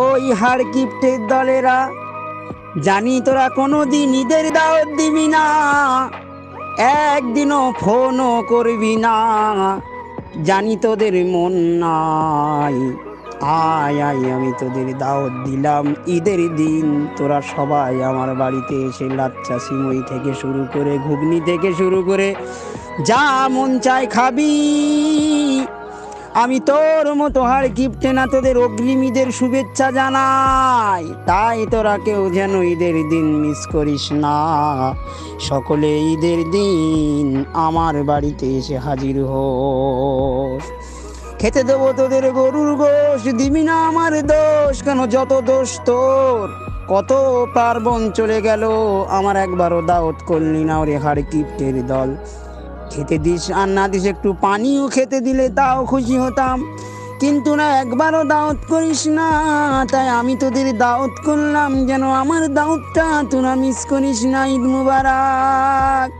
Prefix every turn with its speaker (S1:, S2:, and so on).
S1: ওই হাড় কিপ্টের দলেরা, জানি তোরা কোনোদিন ঈদের দাওয়াত দিবি না, একদিনও ফোনও করবি না, জানি তোদের মন নাই। আয় আয় আমি তোদের দাওয়াত দিলাম ঈদের দিন, তোরা সবাই আমার বাড়িতে এসে লাচ্চা সিমই থেকে শুরু করে ঘুগনি থেকে শুরু করে যা মন চায় খাবি। আমি তোর মতো হাড় কিপটে না, তোদের অগ্রিম ঈদের শুভেচ্ছা জানাই। তাই তোরা কেউ যেন ঈদের দিন মিস করিস না, সকলে ঈদের দিন আমার বাড়িতে এসে হাজির হোস। খেতে দেবো তোদের গরুর গোশ, দিবি না আমার দোষ, কেন যত দোষ তোর। কত পার্বণ চলে গেল, আমার একবারও দাওয়াত করলি না ওরে হাড় কিপ্টের দল। খেতে দিস আর না দিস একটু পানিও খেতে দিলে তাও খুশি হতাম, কিন্তু না একবারও দাওয়াত করিস না। তাই আমি তোদের দাওয়াত করলাম, যেন আমার দাওয়াতটা তোরা মিস করিস না। ঈদ মুবারক।